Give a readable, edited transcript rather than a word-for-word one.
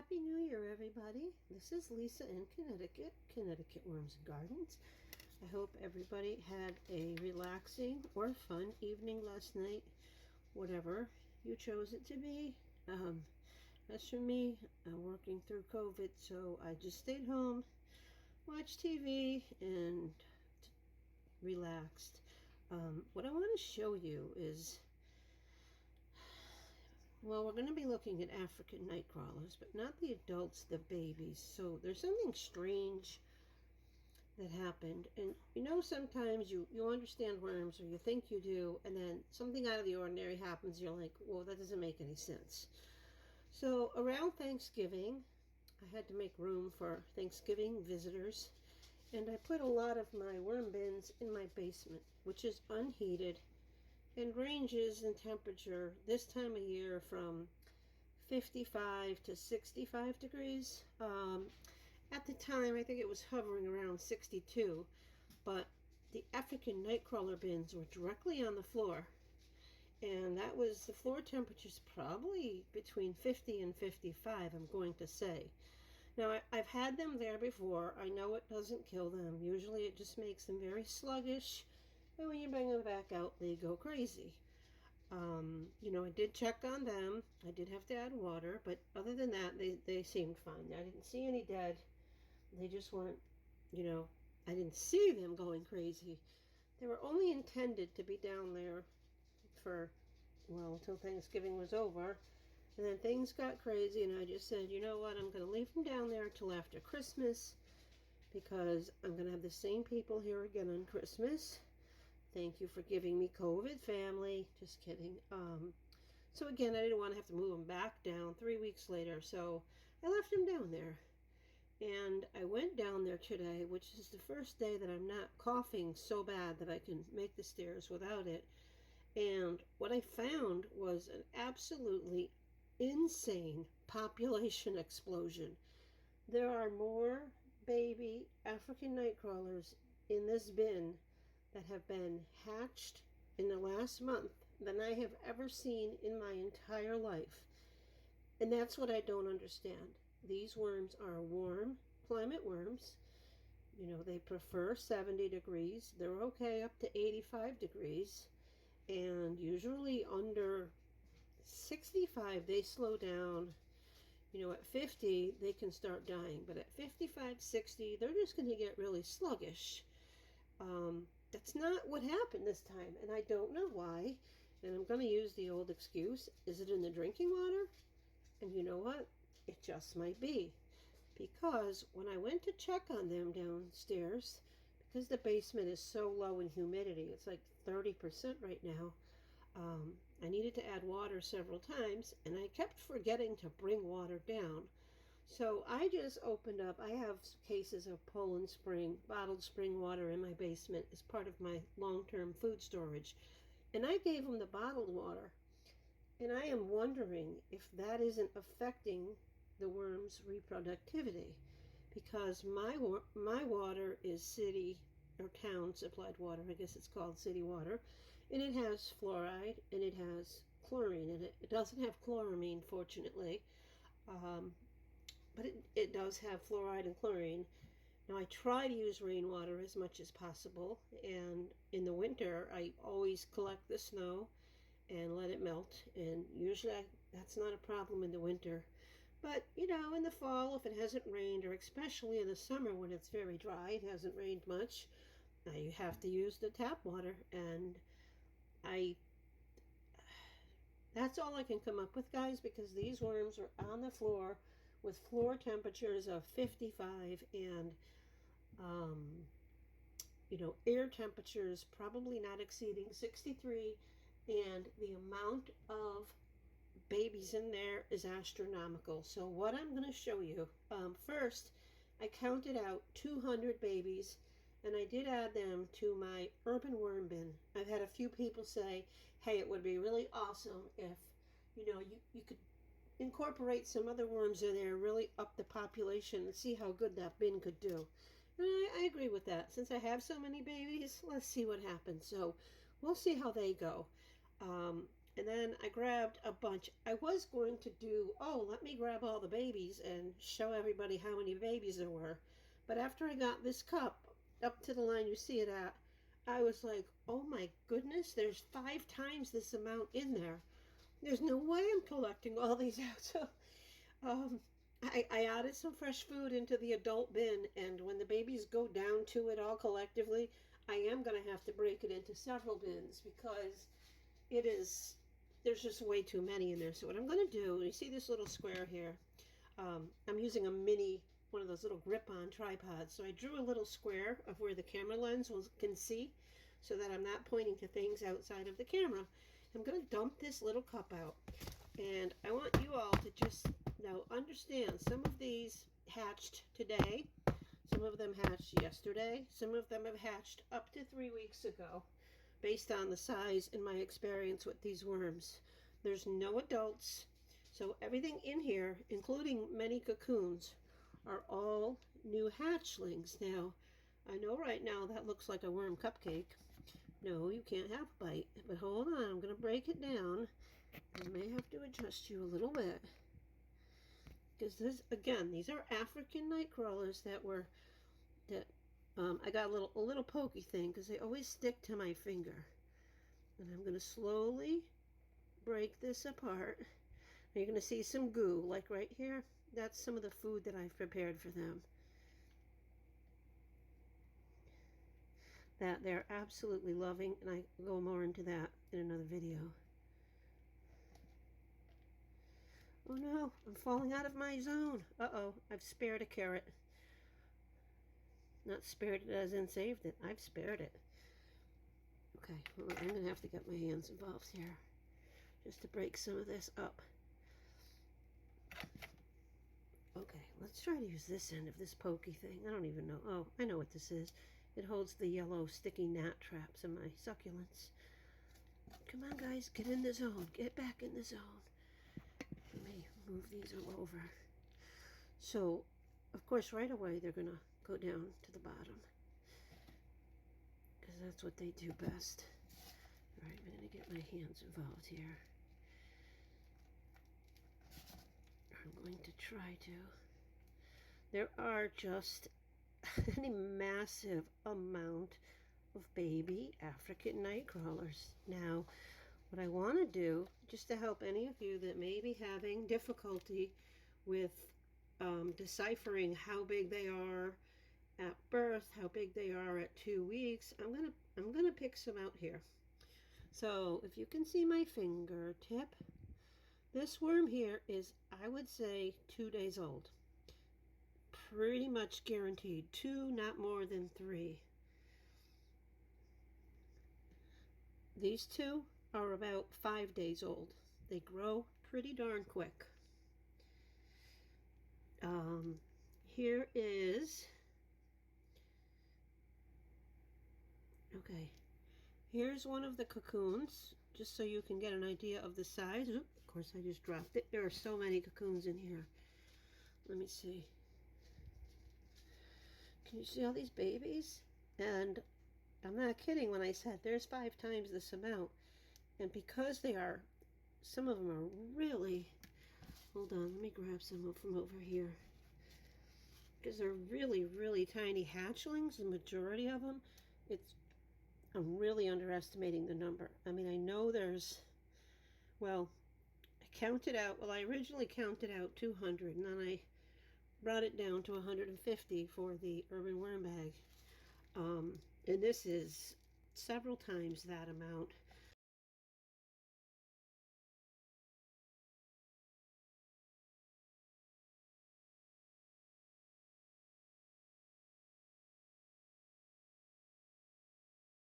Happy New Year, everybody. This is Lisa in Connecticut Worms and Gardens. I hope everybody had a relaxing or fun evening last night, whatever you chose it to be. As for me, I'm working through COVID, so I just stayed home, watched TV, and relaxed. What I want to show you is, well, we're going to be looking at African night crawlers, but not the adults, the babies. So there's something strange that happened. And sometimes you understand worms, or you think you do, and then something out of the ordinary happens. You're like, well, that doesn't make any sense. So around Thanksgiving, I had to make room for Thanksgiving visitors. And I put a lot of my worm bins in my basement, which is unheated and ranges in temperature this time of year from 55 to 65 degrees. At the time, I think it was hovering around 62, but the African nightcrawler bins were directly on the floor, and that was the floor temperatures probably between 50 and 55, I'm going to say. Now, I've had them there before. I know it doesn't kill them. Usually it just makes them very sluggish, and when you bring them back out, they go crazy. I did check on them. I did have to add water, but other than that, they seemed fine. I didn't see any dead. They just weren't, I didn't see them going crazy. They were only intended to be down there for, until Thanksgiving was over. And then things got crazy, and I just said, you know what, I'm going to leave them down there until after Christmas, because I'm going to have the same people here again on Christmas. Thank you for giving me COVID, family. Just kidding. So again, I didn't want to have to move them back down 3 weeks later, so I left them down there. And I went down there today, which is the first day that I'm not coughing so bad that I can make the stairs without it. And what I found was an absolutely insane population explosion. There are more baby African night crawlers in this bin that have been hatched in the last month than I have ever seen in my entire life. And that's what I don't understand. These worms are warm climate worms. They prefer 70 degrees. They're okay up to 85 degrees. And usually under 65, they slow down. At 50, they can start dying. But at 55, 60, they're just going to get really sluggish. That's not what happened this time, and I don't know why. And I'm going to use the old excuse. Is it in the drinking water? And you know what? It just might be. Because when I went to check on them downstairs, because the basement is so low in humidity, it's like 30% right now, I needed to add water several times, and I kept forgetting to bring water down. So I just opened up, I have cases of Poland Spring, bottled spring water in my basement as part of my long-term food storage. And I gave them the bottled water. And I am wondering if that isn't affecting the worms' reproductivity. Because my water is city or town supplied water, I guess it's called city water. And it has fluoride and it has chlorine in it. It doesn't have chloramine, fortunately. But it does have fluoride and chlorine. Now, I try to use rainwater as much as possible, and in the winter, I always collect the snow and let it melt, and usually that's not a problem in the winter. But, in the fall, if it hasn't rained, or especially in the summer when it's very dry, it hasn't rained much, you have to use the tap water, and that's all I can come up with, guys, because these worms are on the floor with floor temperatures of 55 and, air temperatures probably not exceeding 63, and the amount of babies in there is astronomical. So what I'm going to show you, first, I counted out 200 babies, and I did add them to my urban worm bin. I've had a few people say, hey, it would be really awesome if, you could incorporate some other worms in there, really up the population and see how good that bin could do. And I agree with that. Since I have so many babies, let's see what happens. So we'll see how they go. And then I grabbed a bunch. I was going to do, oh, let me grab all the babies and show everybody how many babies there were. But after I got this cup up to the line you see it at, I was like, oh my goodness, there's 5 times this amount in there. There's no way I'm collecting all these out. So um, I added some fresh food into the adult bin, and when the babies go down to it all collectively, I am going to have to break it into several bins because it is, there's just way too many in there. So what I'm going to do, you see this little square here, I'm using a mini, one of those little grip-on tripods. So I drew a little square of where the camera lens can see so that I'm not pointing to things outside of the camera. I'm going to dump this little cup out. And I want you all to just now understand some of these hatched today, some of them hatched yesterday, some of them have hatched up to 3 weeks ago based on the size and my experience with these worms. There's no adults, so everything in here, including many cocoons, are all new hatchlings. Now, I know right now that looks like a worm cupcake. No, you can't have a bite, but hold on, I'm going to break it down. I may have to adjust you a little bit. Because this, again, these are African night crawlers that I got a little pokey thing because they always stick to my finger. And I'm going to slowly break this apart. And you're going to see some goo, like right here. That's some of the food that I've prepared for them. That they're absolutely loving, and I go more into that in another video. Oh no, I'm falling out of my zone. Uh-oh, I've spared a carrot. Not spared it as in saved it. I've spared it. Okay, well, I'm going to have to get my hands involved here just to break some of this up. Okay, let's try to use this end of this pokey thing. I don't even know. Oh, I know what this is. It holds the yellow sticky gnat traps in my succulents. Come on, guys, get in the zone. Get back in the zone. Let me move these all over. So, of course, right away they're going to go down to the bottom because that's what they do best. All right, I'm going to get my hands involved here. I'm going to try to. There are just a massive amount of baby African night crawlers. Now, what I want to do, just to help any of you that may be having difficulty with deciphering how big they are at birth, how big they are at 2 weeks, I'm gonna pick some out here. So if you can see my fingertip, this worm here is, I would say, 2 days old. Pretty much guaranteed. 2, not more than 3. These 2 are about 5 days old. They grow pretty darn quick. Here is, okay, here's one of the cocoons, just so you can get an idea of the size. Oop, of course, I just dropped it. There are so many cocoons in here. Let me see. Can you see all these babies? And I'm not kidding when I said there's 5 times this amount. And because they are, some of them are really, hold on, let me grab some from over here. Because they're really, really tiny hatchlings, the majority of them. I'm really underestimating the number. I mean, I know there's, well, I counted out, well, I originally counted out 200, and then I brought it down to 150 for the urban worm bag. And this is several times that amount.